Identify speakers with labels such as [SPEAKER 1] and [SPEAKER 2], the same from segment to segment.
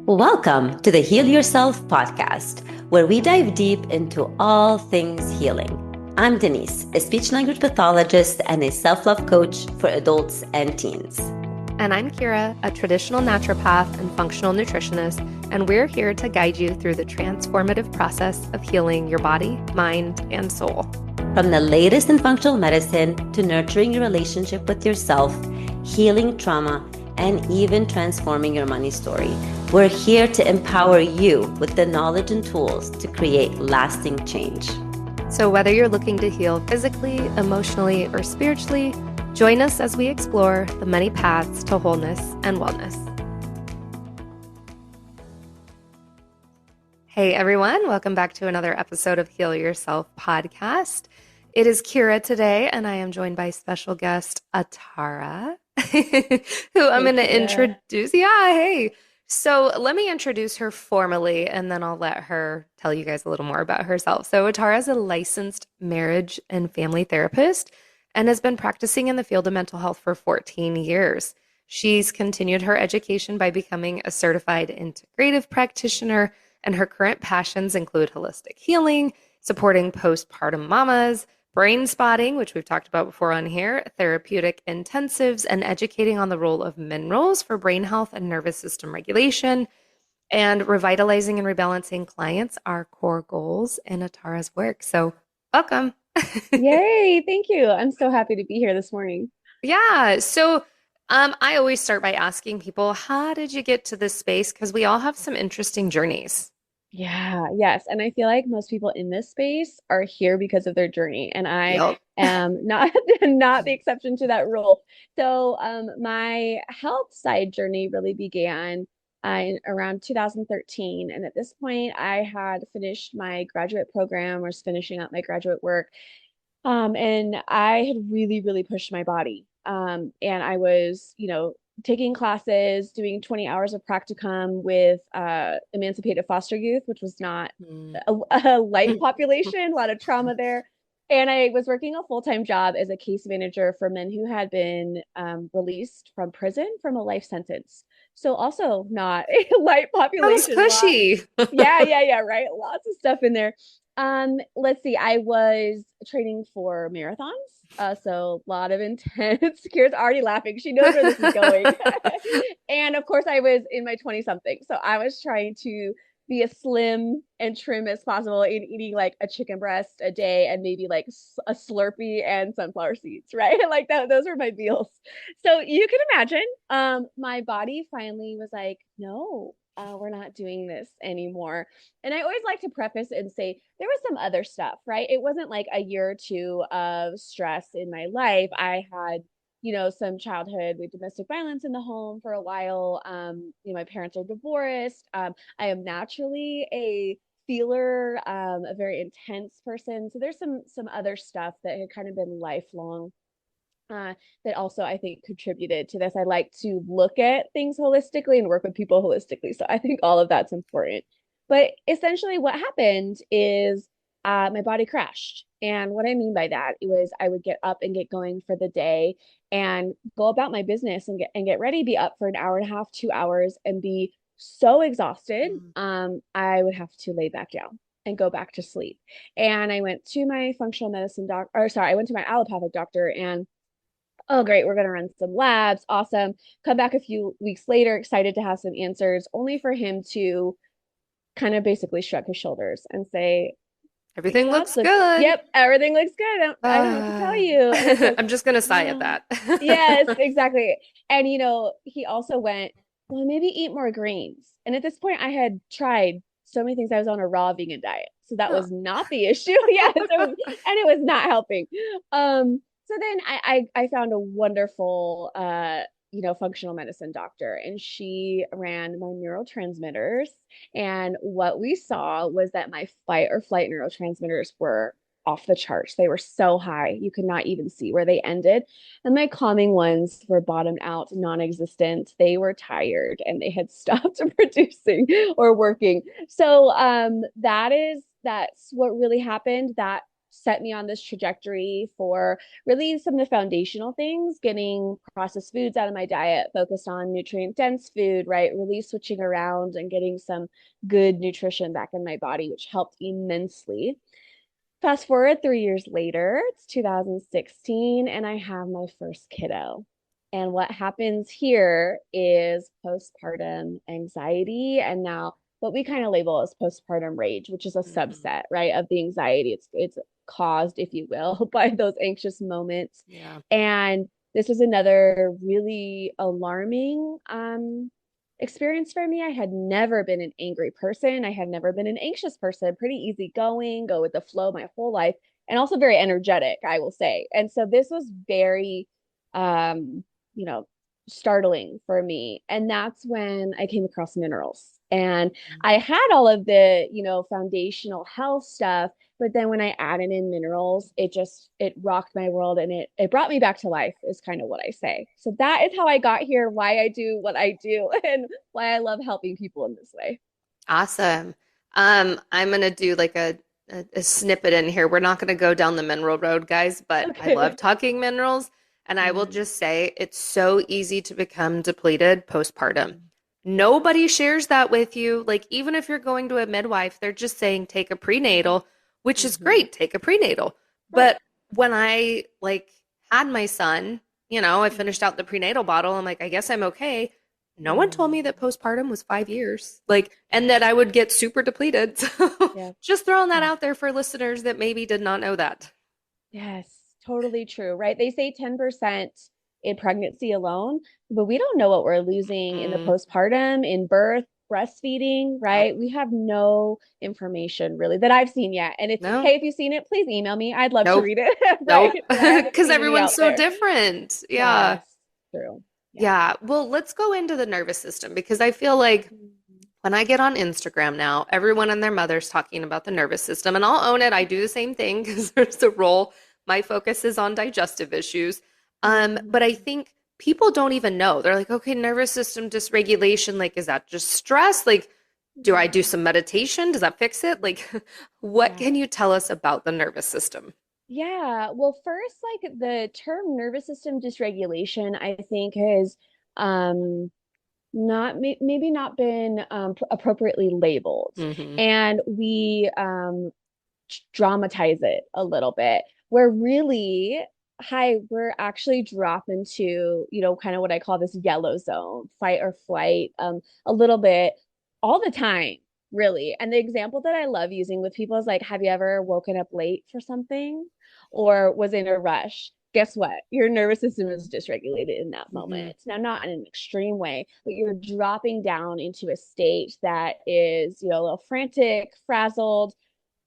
[SPEAKER 1] Welcome to the Heal Yourself podcast, where we dive deep into all things healing. I'm Denise, a speech language pathologist and a self-love coach for adults and teens.
[SPEAKER 2] And I'm Kira, a traditional naturopath and functional nutritionist, and we're here to guide you through the transformative process of healing your body, mind, and soul.
[SPEAKER 1] From the latest in functional medicine to nurturing your relationship with yourself, healing trauma, and even transforming your money story, we're here to empower you with the knowledge and tools to create lasting change.
[SPEAKER 2] So whether you're looking to heal physically, emotionally, or spiritually, join us as we explore the many paths to wholeness and wellness. Hey everyone, welcome back to another episode of Heal Yourself podcast. It is Kira today, and I am joined by special guest Atara, who I'm going to introduce. Yeah, hey. So let me introduce her formally, and then I'll let her tell you guys a little more about herself. So Atara is a licensed marriage and family therapist and has been practicing in the field of mental health for 14 years. She's continued her education by becoming a certified integrative practitioner, and her current passions include holistic healing, supporting postpartum mamas, brain spotting, which we've talked about before on here, therapeutic intensives, and educating on the role of minerals for brain health and nervous system regulation. And revitalizing and rebalancing clients are core goals in Atara's work. So welcome.
[SPEAKER 3] Yay, thank you. I'm so happy to be here this morning.
[SPEAKER 2] Yeah. So I always start by asking people, how did you get to this space? Because we all have some interesting journeys.
[SPEAKER 3] Yeah, yes. And I feel like most people in this space are here because of their journey. And I
[SPEAKER 2] Yep.
[SPEAKER 3] am not the exception to that rule. So my health side journey really began in around 2013. And at this point, I had finished my graduate program, was finishing up my graduate work. And I had really, really pushed my body. And I was, taking classes, doing 20 hours of practicum with emancipated foster youth, which was not
[SPEAKER 2] Mm.
[SPEAKER 3] a light population, a lot of trauma there. And I was working a full-time job as a case manager for men who had been released from prison from a life sentence. So also not a light
[SPEAKER 2] That was
[SPEAKER 3] population.
[SPEAKER 2] cushy.
[SPEAKER 3] Yeah, right. Lots of stuff in there. Let's see. I was training for marathons. So a lot of intense. Kira's already laughing. She knows where this is going. And of course, I was in my 20 something. So I was trying to be as slim and trim as possible in eating like a chicken breast a day and maybe like a Slurpee and sunflower seeds, right? Like that, those were my meals. So you can imagine, my body finally was like, no, we're not doing this anymore. And I always like to preface and say there was some other stuff, right? It wasn't like a year or two of stress in my life. I had, some childhood with domestic violence in the home for a while. My parents are divorced. I am naturally a feeler, a very intense person. So there's some other stuff that had kind of been lifelong that also I think contributed to this. I like to look at things holistically and work with people holistically. So I think all of that's important. But essentially, what happened is my body crashed. And what I mean by that was I would get up and get going for the day and go about my business and get ready, be up for an hour and a half, 2 hours, and be so exhausted. I would have to lay back down and go back to sleep. And I went to my functional medicine I went to my allopathic doctor and oh, great, we're going to run some labs. Awesome. Come back a few weeks later, excited to have some answers, only for him to kind of basically shrug his shoulders and say,
[SPEAKER 2] Everything looks good.
[SPEAKER 3] Yep, everything looks good. I don't know what to tell you.
[SPEAKER 2] I'm just going to sigh at that.
[SPEAKER 3] Yes, exactly. And, he also went, well, maybe eat more greens. And at this point, I had tried so many things. I was on a raw vegan diet. So that was not the issue. Yeah. And it was not helping. So then I found a wonderful, functional medicine doctor, and she ran my neurotransmitters. And what we saw was that my fight or flight neurotransmitters were off the charts. They were so high, you could not even see where they ended. And my calming ones were bottomed out, non-existent. They were tired and they had stopped producing or working. So that's what really happened. That set me on this trajectory for really some of the foundational things, getting processed foods out of my diet, focused on nutrient dense food, right? Really switching around and getting some good nutrition back in my body, which helped immensely. Fast forward 3 years later, it's 2016, and I have my first kiddo. And what happens here is postpartum anxiety, and now what we kind of label as postpartum rage, which is a subset, right, of the anxiety. It's caused, if you will, by those anxious moments.
[SPEAKER 2] Yeah.
[SPEAKER 3] And this was another really alarming experience for me. I had never been an angry person. I had never been an anxious person, pretty easygoing, go with the flow my whole life, and also very energetic, I will say. And so this was very, um, you know, startling for me. And that's when I came across minerals. And I had all of the, foundational health stuff, but then when I added in minerals, it rocked my world, and it brought me back to life is kind of what I say. So that is how I got here, why I do what I do, and why I love helping people in this way.
[SPEAKER 2] Awesome. I'm gonna do like a snippet in here. We're not gonna go down the mineral road, guys, but I love talking minerals. And I will just say it's so easy to become depleted postpartum. Nobody shares that with you. Like, even if you're going to a midwife, they're just saying take a prenatal, which is great, take a prenatal. But when I had my son, I finished out the prenatal bottle. I'm like, I guess I'm okay. No one told me that postpartum was 5 years, and that I would get super depleted. So just throwing that out there for listeners that maybe did not know that.
[SPEAKER 3] Yes, totally true, right? They say 10% in pregnancy alone, but we don't know what we're losing in the postpartum, in birth, breastfeeding, right? We have no information really that I've seen yet. And hey, if you've seen it, please email me. I'd love to read it. Right?
[SPEAKER 2] Because everyone's so different. Yeah.
[SPEAKER 3] Yes, true.
[SPEAKER 2] Yeah. Well, let's go into the nervous system, because I feel like when I get on Instagram now, everyone and their mother's talking about the nervous system. And I'll own it. I do the same thing because there's a role. My focus is on digestive issues. But I think people don't even know. They're like, okay, nervous system dysregulation. Is that just stress? Do I do some meditation? Does that fix it? What can you tell us about the nervous system?
[SPEAKER 3] Yeah. Well, first, the term nervous system dysregulation, I think has maybe not been appropriately labeled. And we dramatize it a little bit, where really we're actually dropping into, kind of what I call this yellow zone, fight or flight, a little bit all the time, really. And the example that I love using with people is have you ever woken up late for something or was in a rush? Guess what? Your nervous system is dysregulated in that moment. Now, not in an extreme way, but you're dropping down into a state that is, a little frantic, frazzled,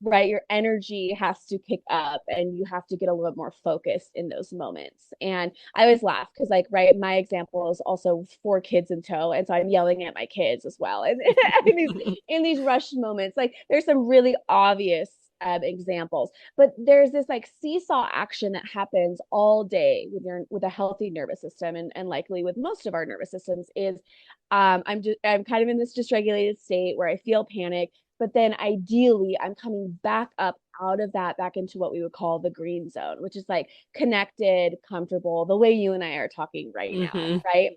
[SPEAKER 3] right? Your energy has to pick up and you have to get a little bit more focused in those moments. And I always laugh because right, my example is also 4 kids in tow. And so I'm yelling at my kids as well. And in these rushed moments, there's some really obvious examples, but there's this seesaw action that happens all day with a healthy nervous system, and likely with most of our nervous systems is I'm kind of in this dysregulated state where I feel panic, but then ideally I'm coming back up out of that back into what we would call the green zone, which is connected, comfortable, the way you and I are talking right now, right?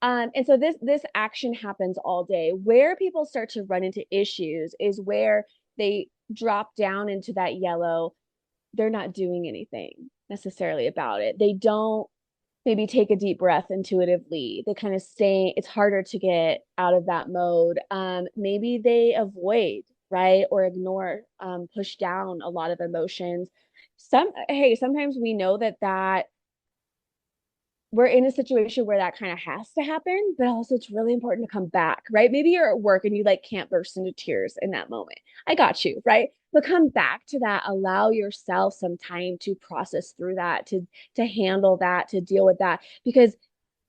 [SPEAKER 3] And so this action happens all day. Where people start to run into issues is where they drop down into that yellow. They're not doing anything necessarily about it. They don't maybe take a deep breath intuitively. They kind of stay, it's harder to get out of that mode. Maybe they avoid, right? Or ignore, push down a lot of emotions. Sometimes we know that we're in a situation where that kind of has to happen, but also it's really important to come back, right? Maybe you're at work and you can't burst into tears in that moment. I got you, right? But come back to that, allow yourself some time to process through that, to handle that, to deal with that, because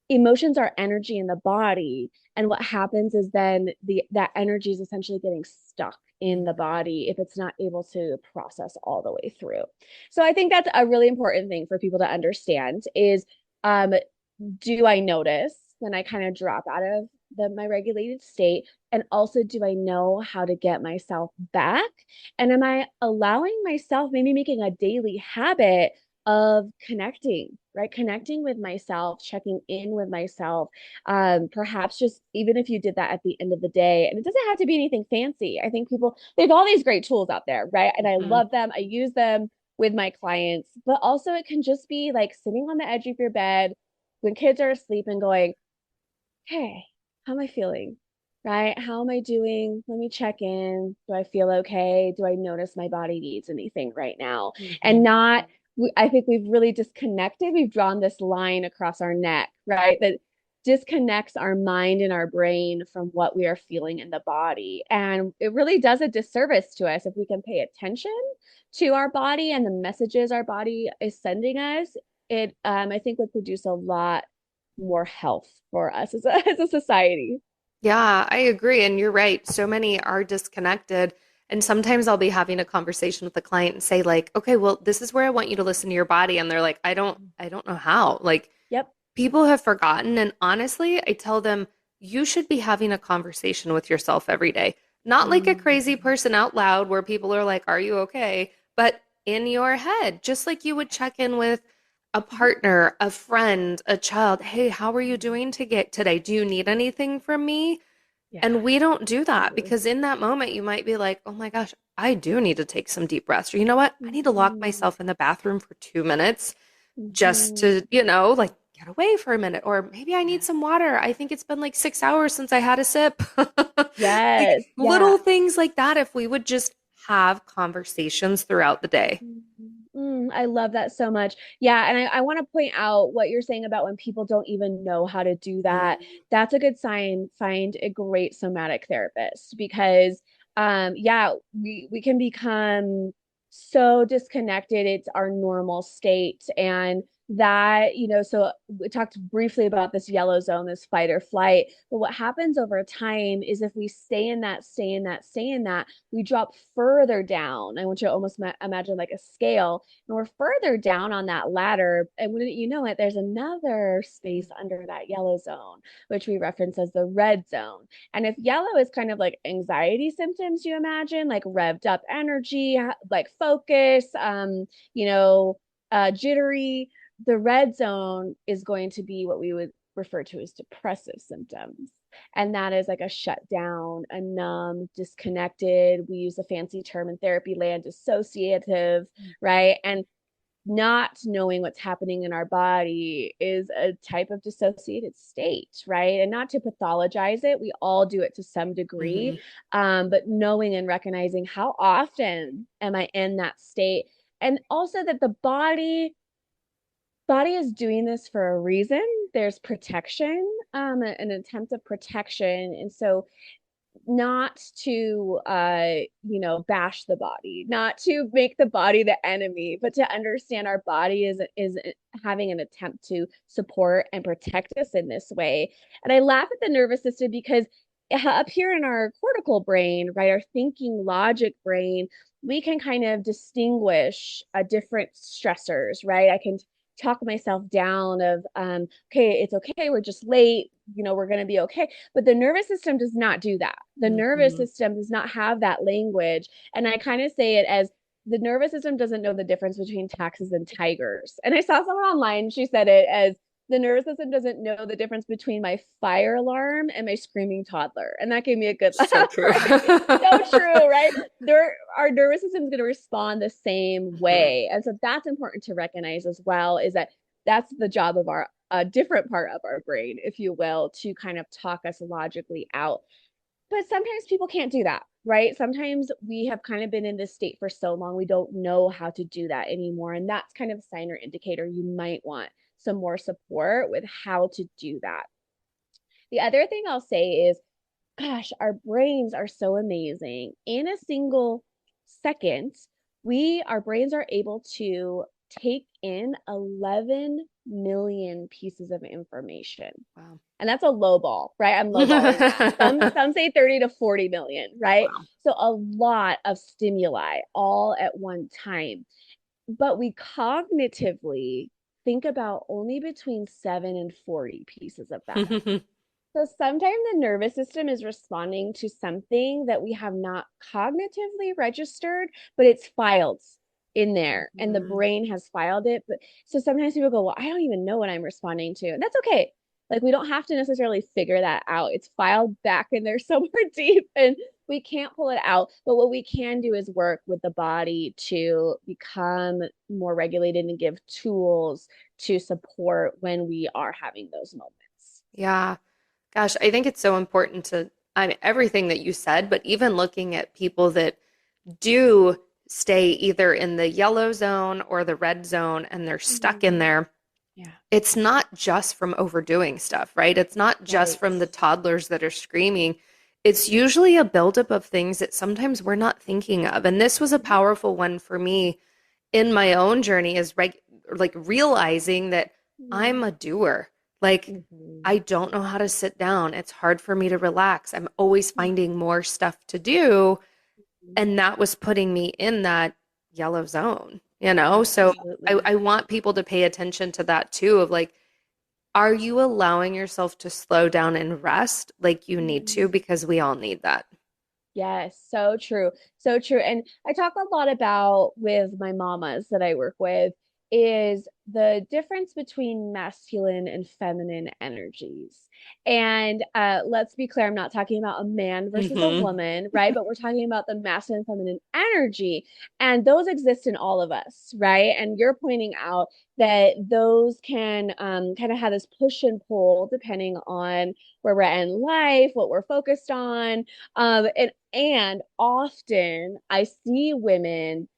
[SPEAKER 3] emotions are energy in the body. And what happens is then that energy is essentially getting stuck in the body if it's not able to process all the way through. So I think that's a really important thing for people to understand is, do I notice when I kind of drop out of my regulated state? And also, do I know how to get myself back? And am I allowing myself, maybe making a daily habit of connecting, right? Connecting with myself, checking in with myself. Perhaps just even if you did that at the end of the day, and it doesn't have to be anything fancy. I think people, they have all these great tools out there, right? And I
[SPEAKER 2] Mhm.
[SPEAKER 3] love them. I use them with my clients, but also it can just be like sitting on the edge of your bed when kids are asleep and going, hey, how am I feeling? Right? How am I doing? Let me check in. Do I feel okay? Do I notice my body needs anything right now? And
[SPEAKER 2] Mhm.
[SPEAKER 3] not, I think we've really disconnected. We've drawn this line across our neck, right? That disconnects our mind and our brain from what we are feeling in the body. And it really does a disservice to us if we can pay attention to our body and the messages our body is sending us. It, I think, would produce a lot more health for us as as a society.
[SPEAKER 2] Yeah, I agree. And you're right. So many are disconnected. And sometimes I'll be having a conversation with the client and say, like, okay, well, this is where I want you to listen to your body. And they're like, I don't know how. Like,
[SPEAKER 3] Yep.
[SPEAKER 2] people have forgotten. And honestly, I tell them, you should be having a conversation with yourself every day. Not like a crazy
[SPEAKER 3] Mm.
[SPEAKER 2] person out loud where people are like, are you okay? But in your head, just like you would check in with a partner, a friend, a child. Hey, how are you doing to get today? Do you need anything from me?
[SPEAKER 3] Yeah,
[SPEAKER 2] And we don't do that
[SPEAKER 3] absolutely.
[SPEAKER 2] because in that moment, you might be like, oh my gosh, I do need to take some deep rest. Or you know what? I need to lock
[SPEAKER 3] Mhm.
[SPEAKER 2] myself in the bathroom for 2 minutes just
[SPEAKER 3] Mhm.
[SPEAKER 2] to, like get away for a minute. Or maybe I need
[SPEAKER 3] Yeah.
[SPEAKER 2] some water. I think it's been like 6 hours since I had a sip. Like
[SPEAKER 3] Yes. Yeah.
[SPEAKER 2] little things like that, if we would just have conversations throughout the day.
[SPEAKER 3] I love that so much. Yeah, and I want to point out what you're saying about when people don't even know how to do that.
[SPEAKER 2] Mhm.
[SPEAKER 3] That's a good sign. Find a great somatic therapist because yeah, we can become so disconnected. It's our normal state. And that, so we talked briefly about this yellow zone, this fight or flight. But what happens over time is if we stay in that, stay in that, stay in that, we drop further down. I want you to almost imagine like a scale, and we're further down on that ladder. And wouldn't you know it, there's another space under that yellow zone, which we reference as the red zone. And if yellow is kind of like anxiety symptoms, you imagine like revved up energy, like focus, you know, jittery, the red zone is going to be what we would refer to as depressive symptoms. And that is like a shutdown, a numb, disconnected. We use a fancy term in therapy land, dissociative, right? And not knowing what's happening in our body is a type of dissociated state, right? And not to pathologize it, we all do it to some degree,
[SPEAKER 2] Mhm.
[SPEAKER 3] but knowing and recognizing how often am I in that state, and also that the body is doing this for a reason. There's protection, an attempt of protection, and so not to bash the body, not to make the body the enemy, but to understand our body is having an attempt to support and protect us in this way. And I laugh at the nervous system because up here in our cortical brain, right, our thinking logic brain, we can kind of distinguish different stressors, right? I can talk myself down of okay, it's okay, we're just late, we're going to be okay. But the nervous system does not do that. The nervous
[SPEAKER 2] Mhm.
[SPEAKER 3] system does not have that language. And I kind of say it as the nervous system doesn't know the difference between taxes and tigers. And I saw someone online, she said it as the nervous system doesn't know the difference between my fire alarm and my screaming toddler. And that gave me a good laugh,
[SPEAKER 2] So true.
[SPEAKER 3] right? So true, right? Our nervous system is going to respond the same
[SPEAKER 2] Mhm.
[SPEAKER 3] way. And so that's important to recognize as well, is that that's the job of our a different part of our brain, if you will, to kind of talk us logically out. But sometimes people can't do that, right? Sometimes we have kind of been in this state for so long, we don't know how to do that anymore. And that's kind of a sign or indicator you might want some more support with how to do that. The other thing I'll say is, gosh, our brains are so amazing. In a single second, our brains are able to take in 11 million pieces of information.
[SPEAKER 2] Wow.
[SPEAKER 3] And that's a low ball, right? I'm lowballing that. Some say 30 to 40 million, right?
[SPEAKER 2] Wow.
[SPEAKER 3] So a lot of stimuli all at one time. But we cognitively think about only between 7 and 40 pieces of that. So sometimes the nervous system is responding to something that we have not cognitively registered, but it's filed in there and the
[SPEAKER 2] Mhm.
[SPEAKER 3] brain has filed it. But so sometimes people go, well, I don't even know what I'm responding to. And that's okay. Like we don't have to necessarily figure that out. It's filed back in there somewhere deep and we can't pull it out. But what we can do is work with the body to become more regulated and give tools to support when we are having those moments.
[SPEAKER 2] Yeah. Gosh, I think it's so important to, I mean, everything that you said, but even looking at people that do stay either in the yellow zone or the red zone and they're stuck in
[SPEAKER 3] Mhm.
[SPEAKER 2] there,
[SPEAKER 3] Yeah.
[SPEAKER 2] it's not just from overdoing stuff, right? It's not just
[SPEAKER 3] Right.
[SPEAKER 2] from the toddlers that are screaming. It's usually a buildup of things that sometimes we're not thinking of. And this was a
[SPEAKER 3] Mhm.
[SPEAKER 2] powerful one for me in my own journey is like realizing that I'm a doer. Like
[SPEAKER 3] Mhm.
[SPEAKER 2] I don't know how to sit down. It's hard for me to relax. I'm always
[SPEAKER 3] Mhm.
[SPEAKER 2] finding more stuff to do.
[SPEAKER 3] Mhm.
[SPEAKER 2] And that was putting me in that yellow zone, you know? So
[SPEAKER 3] Absolutely.
[SPEAKER 2] I want people to pay attention to that too of like, are you allowing yourself to slow down and rest like you need to?
[SPEAKER 3] Mhm.
[SPEAKER 2] Because we all need that.
[SPEAKER 3] Yes, so true. So true. And I talk a lot about with my mamas that I work with is the difference between masculine and feminine energies. And let's be clear, I'm not talking about a man versus a
[SPEAKER 2] Hmm.
[SPEAKER 3] woman, right? But we're talking about the masculine and feminine energy. And those exist in all of us, right? And you're pointing out that those can kind of have this push and pull depending on where we're at in life, what we're focused on, and often I see women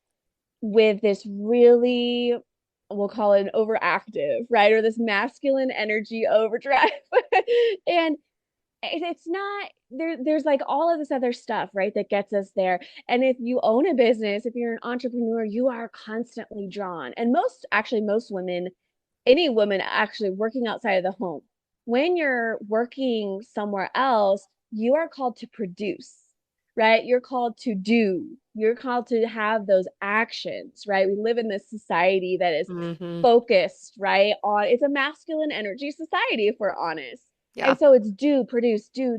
[SPEAKER 3] with this really, we'll call it an overactive, right? Or this masculine energy overdrive. And it's not there's like all of this other stuff, right, that gets us there. And if you own a business, if you're an entrepreneur, you are constantly drawn. And most women, any woman actually working outside of the home, when you're working somewhere else, you are called to produce, right? You're called to do, you're called to have those actions, right? We live in this society that is
[SPEAKER 2] Hmm.
[SPEAKER 3] focused, right? On it's a masculine energy society, if we're honest.
[SPEAKER 2] Yeah.
[SPEAKER 3] And so it's do, produce, do.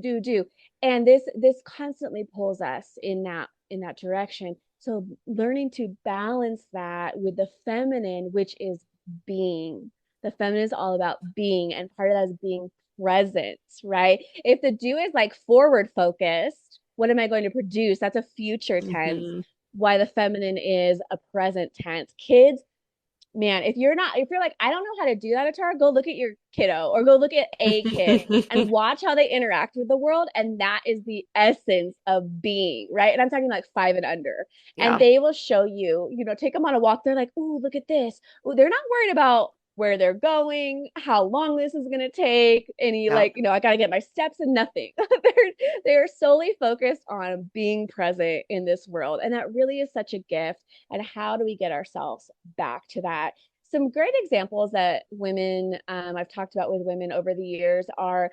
[SPEAKER 3] And this constantly pulls us in that direction. So learning to balance that with the feminine, which is being. The feminine is all about being, and part of that is being present, right? If the do is like forward focused, what am I going to produce? That's a future tense.
[SPEAKER 2] Hmm.
[SPEAKER 3] Why the feminine is a present tense. Kids, man, if you're like, I don't know how to do that, Atara, go look at your kiddo or go look at a kid and watch how they interact with the world. And that is the essence of being, right? And I'm talking like 5 and under. And
[SPEAKER 2] Yeah.
[SPEAKER 3] they will show you, take them on a walk. They're like, oh, look at this. Ooh, they're not worried about where they're going, how long this is going to take, any
[SPEAKER 2] Yeah.
[SPEAKER 3] like, I got to get my steps and nothing. They're solely focused on being present in this world. And that really is such a gift. And how do we get ourselves back to that? Some great examples that women, I've talked about with women over the years are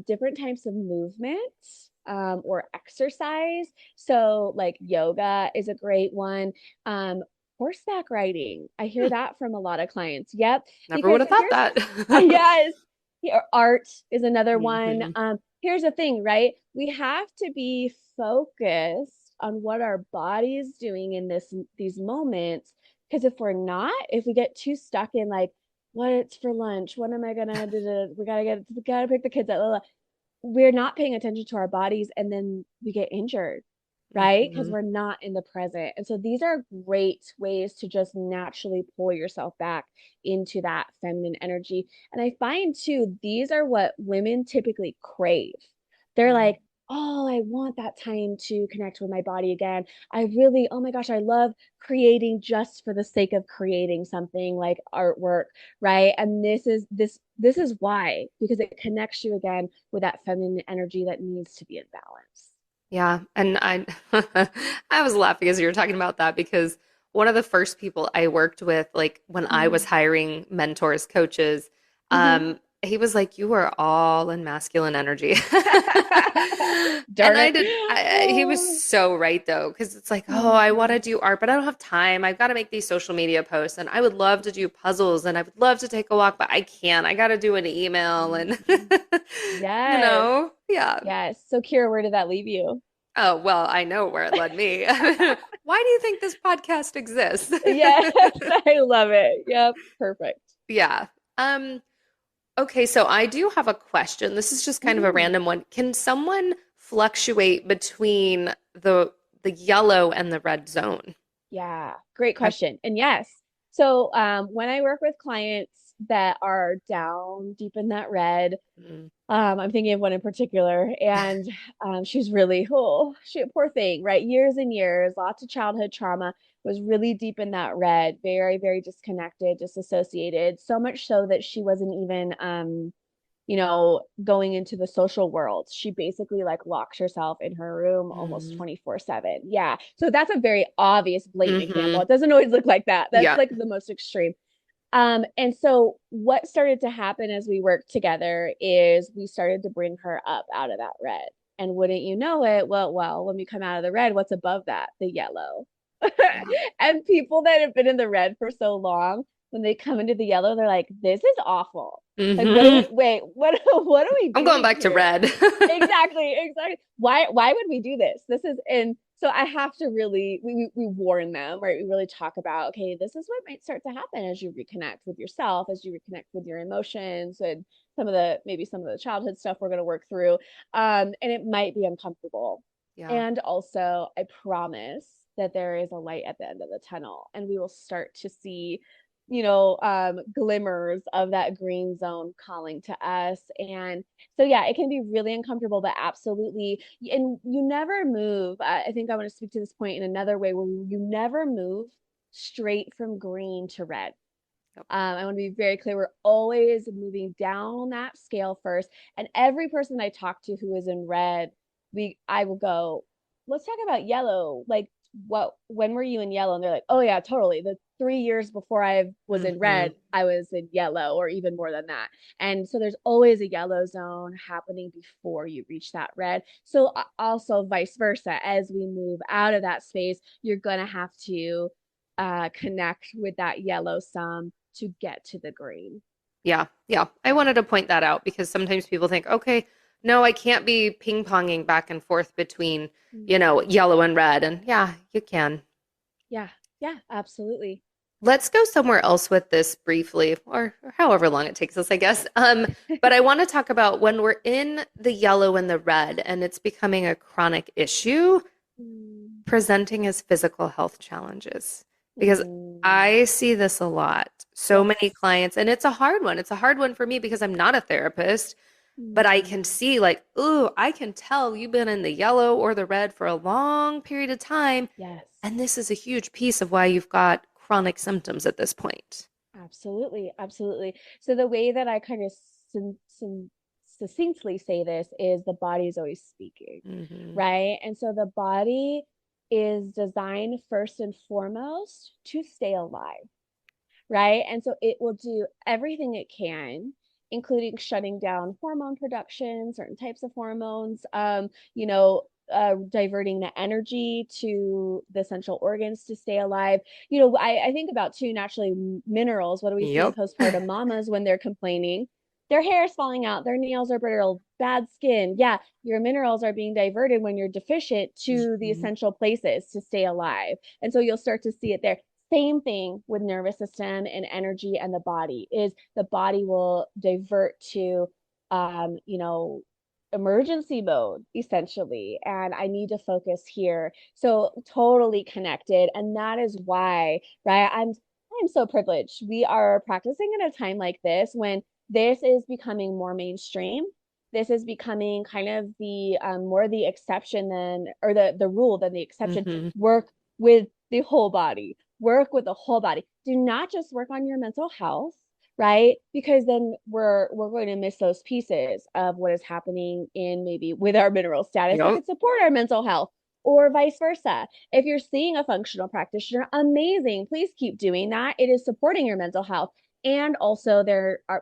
[SPEAKER 3] different types of movement or exercise. So, like yoga is a great one. Um, Horseback riding. I hear
[SPEAKER 2] Hmm.
[SPEAKER 3] that from a lot of clients. Yep.
[SPEAKER 2] Never would
[SPEAKER 3] Because
[SPEAKER 2] have thought
[SPEAKER 3] here's
[SPEAKER 2] that.
[SPEAKER 3] yes, art is another one.
[SPEAKER 2] Hmm.
[SPEAKER 3] Here's the thing, right? We have to be focused on what our body is doing in these moments. Because if we get too stuck in like, what's for lunch? What am I gonna do? We gotta pick the kids up. We're not paying attention to our bodies, and then we get injured, right? Because
[SPEAKER 2] Hmm.
[SPEAKER 3] we're not in the present. And so these are great ways to just naturally pull yourself back into that feminine energy. And I find too, these are what women typically crave. They're like, oh, I want that time to connect with my body again. I really, oh my gosh, I love creating just for the sake of creating something like artwork, right? And this is why, because it connects you again with that feminine energy that needs to be in balance.
[SPEAKER 2] Yeah, and I I was laughing as you were talking about that because one of the first people I worked with, like when I was
[SPEAKER 3] Mm-hmm.
[SPEAKER 2] hiring mentors, coaches,
[SPEAKER 3] Mm-hmm.
[SPEAKER 2] he was like, you are all in masculine energy. And
[SPEAKER 3] Darn it.
[SPEAKER 2] he was so right though, because it's like, oh, I want to do art, but I don't have time. I've got to make these social media posts and I would love to do puzzles and I would love to take a walk, but I can't. I got to do an email and,
[SPEAKER 3] Yes.
[SPEAKER 2] yeah.
[SPEAKER 3] Yes. So, Kira, where did that leave you?
[SPEAKER 2] Oh, well, I know where it led me. Why do you think this podcast exists?
[SPEAKER 3] Yes, I love it. Yep. Perfect.
[SPEAKER 2] Yeah. Um, Okay, so I do have a question. This is just kind of a
[SPEAKER 3] Mhm.
[SPEAKER 2] random one. Can someone fluctuate between the yellow and the red zone?
[SPEAKER 3] Yeah, great
[SPEAKER 2] I-
[SPEAKER 3] question. And yes, so when I work with clients that are down deep in that red,
[SPEAKER 2] Mm,
[SPEAKER 3] I'm thinking of one in particular, and she was really, oh, she poor thing, right? Years and years, lots of childhood trauma, was really deep in that red, very, very disconnected, disassociated, so much so that she wasn't even going into the social world. She basically like locks herself in her room almost
[SPEAKER 2] mm,
[SPEAKER 3] 24/7. Yeah. So that's a very obvious, blatant example.
[SPEAKER 2] hmm.
[SPEAKER 3] It doesn't always look like that. That's
[SPEAKER 2] Yeah.
[SPEAKER 3] like the most extreme. And so what started to happen as we worked together is we started to bring her up out of that red. And wouldn't you know it, well, when we come out of the red, what's above that? The yellow.
[SPEAKER 2] Yeah.
[SPEAKER 3] And people that have been in the red for so long, when they come into the yellow, they're like, this is awful. Like, what do we
[SPEAKER 2] Hmm.
[SPEAKER 3] wait, what are we
[SPEAKER 2] I'm going
[SPEAKER 3] doing
[SPEAKER 2] back to
[SPEAKER 3] here?
[SPEAKER 2] red.
[SPEAKER 3] Exactly, exactly. Why would we do this? This is and so I have to really we warn them, right? We really talk about, okay, this is what might start to happen as you reconnect with yourself, as you reconnect with your emotions and some of the childhood stuff we're going to work through. And it might be uncomfortable.
[SPEAKER 2] Yeah.
[SPEAKER 3] And also, I promise that there is a light at the end of the tunnel and we will start to see glimmers of that green zone calling to us. And so, yeah, it can be really uncomfortable, but absolutely. And you never move. I think I want to speak to this point in another way where you never move straight from green to red.
[SPEAKER 2] Yep.
[SPEAKER 3] I want to be very clear. We're always moving down that scale first. And every person I talk to who is in red, I will go, let's talk about yellow. Like, when were you in yellow? And they're like, oh yeah, totally. The 3 years before I was in
[SPEAKER 2] Hmm.
[SPEAKER 3] red, I was in yellow, or even more than that. And so there's always a yellow zone happening before you reach that red. So also vice versa, as we move out of that space, you're gonna have to connect with that yellow sum to get to the green.
[SPEAKER 2] Yeah. Yeah. I wanted to point that out because sometimes people think, okay, no, I can't be ping-ponging back and forth between, yellow and red. And yeah, you can.
[SPEAKER 3] Yeah, yeah, absolutely.
[SPEAKER 2] Let's go somewhere else with this briefly, or however long it takes us, I guess. But I want to talk about when we're in the yellow and the red, and it's becoming a chronic issue,
[SPEAKER 3] Mm,
[SPEAKER 2] presenting as physical health challenges. Because
[SPEAKER 3] mm,
[SPEAKER 2] I see this a lot. So many
[SPEAKER 3] yes.
[SPEAKER 2] clients, and it's a hard one. It's a hard one for me because I'm not a therapist, but I
[SPEAKER 3] Mm,
[SPEAKER 2] can see like, ooh, I can tell you've been in the yellow or the red for a long period of time.
[SPEAKER 3] yes.
[SPEAKER 2] And this is a huge piece of why you've got chronic symptoms at this point.
[SPEAKER 3] Absolutely, absolutely. So the way that I kind of succinctly say this is the body is always speaking,
[SPEAKER 2] Hmm.
[SPEAKER 3] right? And so the body is designed first and foremost to stay alive, right? And so it will do everything it can, including shutting down hormone production, certain types of hormones, diverting the energy to the central organs to stay alive. I think about too, naturally, minerals. What do we see in
[SPEAKER 2] Yep.
[SPEAKER 3] postpartum mamas when they're complaining? Their hair is falling out, their nails are brittle, bad skin. Yeah, your minerals are being diverted when you're deficient to the
[SPEAKER 2] Mhm.
[SPEAKER 3] essential places to stay alive. And so you'll start to see it there. Same thing with nervous system and energy and the body is the body will divert to um, you know, emergency mode essentially, and I need to focus here. So totally connected, and that is why, right? I'm so privileged. We are practicing at a time like this when this is becoming more mainstream. This is becoming kind of the more the exception than or the rule than the exception.
[SPEAKER 2] Mhm.
[SPEAKER 3] Work with the whole body. Work with the whole body. Do not just work on your mental health, right? Because then we're going to miss those pieces of what is happening in maybe with our mineral status that
[SPEAKER 2] Yep.
[SPEAKER 3] could support our mental health, or vice versa. If you're seeing a functional practitioner, amazing. Please keep doing that. It is supporting your mental health. And also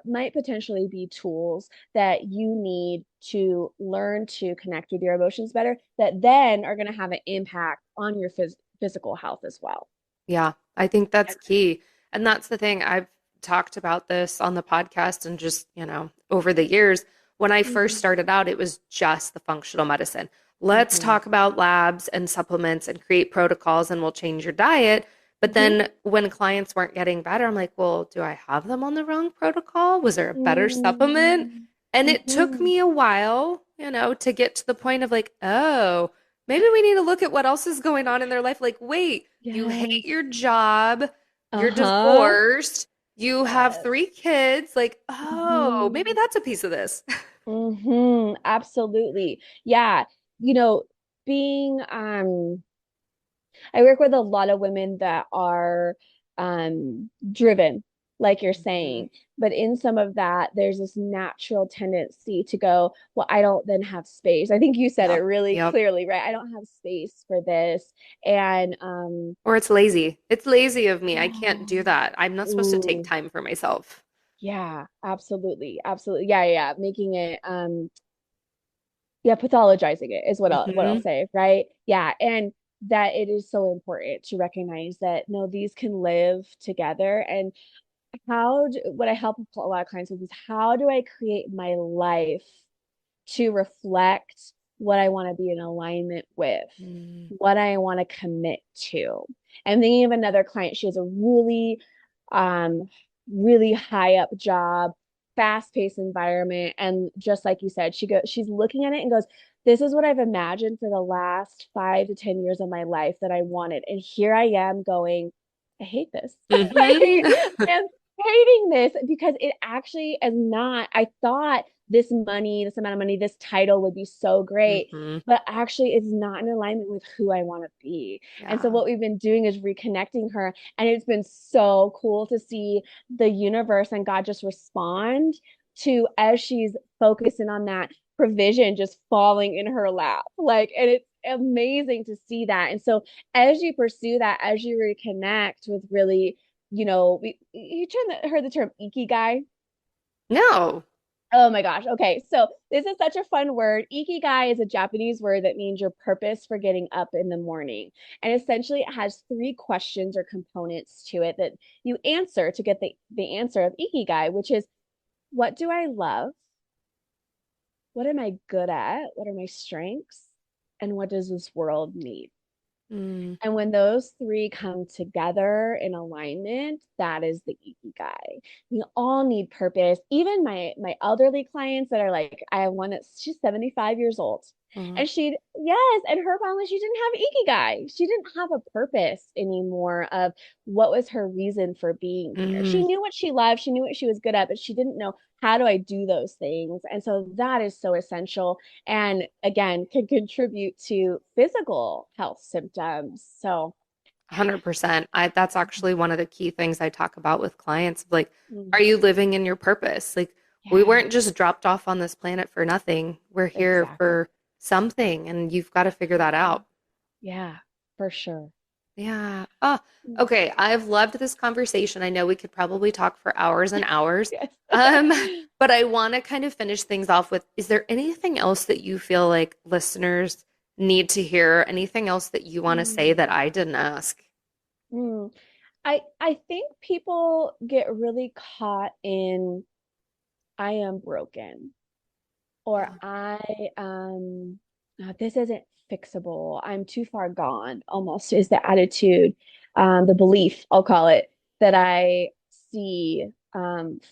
[SPEAKER 3] might potentially be tools that you need to learn to connect with your emotions better that then are going to have an impact on your physical health as well.
[SPEAKER 2] Yeah, I think that's key. And that's the thing. I've talked about this on the podcast and just, over the years. When I first
[SPEAKER 3] Mhm.
[SPEAKER 2] started out, it was just the functional medicine. Let's
[SPEAKER 3] Mhm.
[SPEAKER 2] talk about labs and supplements and create protocols and we'll change your diet. But
[SPEAKER 3] Mhm.
[SPEAKER 2] then when clients weren't getting better, I'm like, well, do I have them on the wrong protocol? Was there a better supplement?
[SPEAKER 3] Mhm.
[SPEAKER 2] And it took
[SPEAKER 3] Mhm.
[SPEAKER 2] me a while, to get to the point of like, oh, maybe we need to look at what else is going on in their life. Like, wait, you hate
[SPEAKER 3] Yes.
[SPEAKER 2] your job, you're
[SPEAKER 3] Uh-huh.
[SPEAKER 2] divorced, you have
[SPEAKER 3] Yes.
[SPEAKER 2] 3 kids. Like, oh, maybe
[SPEAKER 3] Mhm.
[SPEAKER 2] that's a piece of this.
[SPEAKER 3] Absolutely. Yeah. You know, being I work with a lot of women that are driven, like you're
[SPEAKER 2] Mhm.
[SPEAKER 3] saying, but in some of that, there's this natural tendency to go, well, I don't then have space. I think you said it
[SPEAKER 2] Yep.
[SPEAKER 3] really
[SPEAKER 2] Yep.
[SPEAKER 3] clearly, right? I don't have space for this. And
[SPEAKER 2] Or it's lazy. It's lazy of me. I can't do
[SPEAKER 3] oh,
[SPEAKER 2] that. I'm not supposed to take
[SPEAKER 3] ooh,
[SPEAKER 2] time for myself.
[SPEAKER 3] yeah, absolutely. Absolutely. Yeah, yeah, yeah. Making it yeah, pathologizing it is what I'll
[SPEAKER 2] Hmm.
[SPEAKER 3] say, right? Yeah, and that it is so important to recognize that no, these can live together. And what I help a lot of clients with is how do I create my life to reflect what I want to be in alignment with,
[SPEAKER 2] Mm.
[SPEAKER 3] what I want to commit to. I'm thinking of another client. She has a um, really high up job, fast-paced environment. And just like you said, she's looking at it and goes, this is what I've imagined for the last 5 to 10 years of my life that I wanted. And here I am going, I hate this.
[SPEAKER 2] Hmm.
[SPEAKER 3] I'm hating this because it actually is not. I thought this amount of money, this title would be so great,
[SPEAKER 2] Hmm.
[SPEAKER 3] but actually it's not in alignment with who I want to be. And so
[SPEAKER 2] Yeah.
[SPEAKER 3] what we've been doing is reconnecting her, and it's been so cool to see the universe and God just respond to as she's focusing on that provision just falling in her lap. Like, and it's amazing to see that. And so as you pursue that, as you reconnect with really, heard the term ikigai.
[SPEAKER 2] No.
[SPEAKER 3] Oh my gosh. Okay. So this is such a fun word. Ikigai is a Japanese word that means your purpose for getting up in the morning. And essentially it has three questions or components to it that you answer to get the answer of Ikigai, which is what do I love? What am I good at? What are my strengths? And what does this world need?
[SPEAKER 2] Mm.
[SPEAKER 3] And when those three come together in alignment, that is the ikigai. We all need purpose. Even my elderly clients that are like, I have one that's she's 75 years old.
[SPEAKER 2] Uh,
[SPEAKER 3] And yes, and her problem is she didn't have ikigai. She didn't have a purpose anymore of what was her reason for being here. She
[SPEAKER 2] mm.
[SPEAKER 3] knew what she loved, she knew what she was good at, but she didn't know how do I do those things. And so that is so essential and again can contribute to physical health symptoms. So,
[SPEAKER 2] 100%. That's actually one of the key things I talk about with clients. Like, are
[SPEAKER 3] mm,
[SPEAKER 2] you living in your purpose? Like, we
[SPEAKER 3] yeah,
[SPEAKER 2] weren't just dropped off on this planet for nothing. We're here
[SPEAKER 3] exactly.
[SPEAKER 2] for something, and you've got to figure that
[SPEAKER 3] Mhm.
[SPEAKER 2] out.
[SPEAKER 3] Yeah, for sure.
[SPEAKER 2] Yeah. Oh,
[SPEAKER 3] Mm.
[SPEAKER 2] okay. I've loved this conversation. I know we could probably talk for hours and hours.
[SPEAKER 3] Yes.
[SPEAKER 2] Um, but I want to kind of finish things off with, is there anything else that you feel like listeners need to hear? Anything else that you want to say
[SPEAKER 3] Mm,
[SPEAKER 2] that I didn't ask?
[SPEAKER 3] mm. I think people get really caught in I am broken or
[SPEAKER 2] Yeah.
[SPEAKER 3] this isn't fixable. I'm too far gone, almost is the attitude, the belief, I'll call it, that I see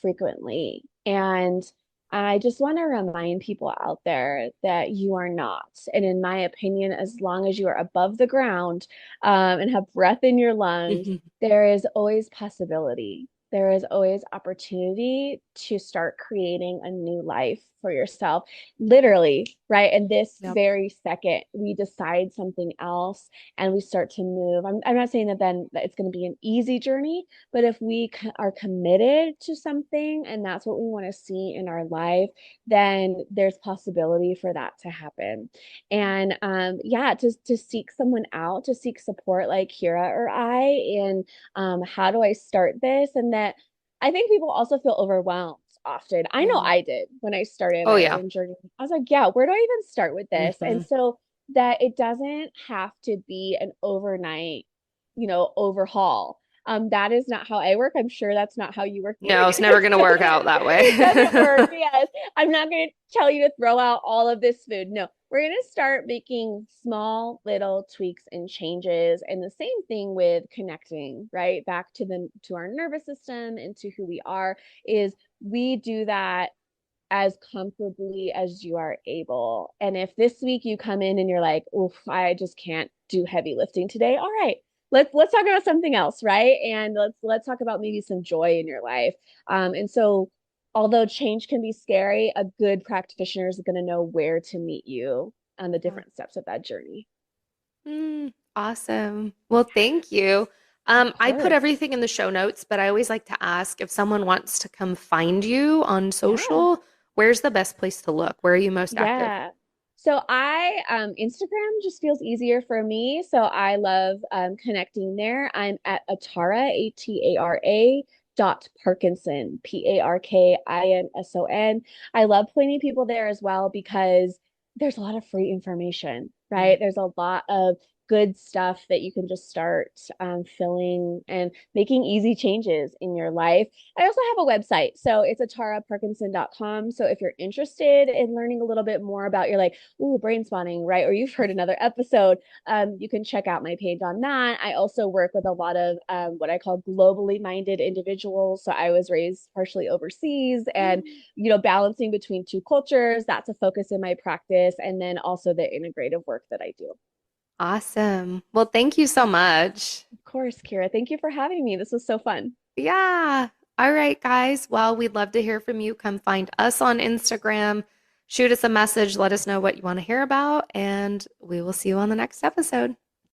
[SPEAKER 3] frequently. And I just want to remind people out there that you are not. And in my opinion, as long as you are above the ground and have breath in your lungs, there is always possibility. There is always opportunity to start creating a new life for yourself literally, right? And this
[SPEAKER 2] Yep.
[SPEAKER 3] very second, we decide something else and we start to move. I'm not saying that then that it's going to be an easy journey, but if we are committed to something and that's what we want to see in our life, then there's possibility for that to happen. And yeah, to seek someone out, to seek support like Kira or I, and how do I start this? And that I think people also feel overwhelmed often. I know I did when I started
[SPEAKER 2] Oh,
[SPEAKER 3] my
[SPEAKER 2] yeah.
[SPEAKER 3] own journey. I was like, yeah, where do I even start with this? And
[SPEAKER 2] Mhm.
[SPEAKER 3] so that it doesn't have to be an overnight, overhaul. That is not how I work. I'm sure that's not how you work either.
[SPEAKER 2] No, it's never going to work out that way.
[SPEAKER 3] It doesn't work. Yes. I'm not going to tell you to throw out all of this food. No, we're going to start making small little tweaks and changes. And the same thing with connecting, right? Back to our nervous system and to who we are is we do that as comfortably as you are able. And if this week you come in and you're like, oof, I just can't do heavy lifting today. All right. Let's talk about something else, right? And let's talk about maybe some joy in your life. And so although change can be scary, a good practitioner is going to know where to meet you on the different steps of that journey.
[SPEAKER 2] Awesome. Well, thank you.
[SPEAKER 3] Of
[SPEAKER 2] I put
[SPEAKER 3] course.
[SPEAKER 2] everything in the show notes, but I always like to ask if someone wants to come find you on
[SPEAKER 3] Yeah.
[SPEAKER 2] social, where's the best place to look? Where are you most active?
[SPEAKER 3] Yeah. So I Instagram just feels easier for me. So I love connecting there. I'm at Atara, Atara dot Parkinson, Parkinson. I love pointing people there as well because there's a lot of free information, right?
[SPEAKER 2] Mhm.
[SPEAKER 3] There's a lot of good stuff that you can just start filling and making easy changes in your life. I also have a website. So it's ataraparkinson.com. So if you're interested in learning a little bit more about your like, ooh, brain spawning, right? Or you've heard another episode, you can check out my page on that. I also work with a lot of what I call globally minded individuals. So I was raised partially overseas and, balancing between two cultures, that's a focus in my practice. And then also the integrative work that I do.
[SPEAKER 2] Awesome. Well, thank you so much.
[SPEAKER 3] Of course, Kira. Thank you for having me. This was so fun.
[SPEAKER 2] Yeah. All right, guys. Well, we'd love to hear from you. Come find us on Instagram. Shoot us a message. Let us know what you want to hear about, and we will see you on the next episode.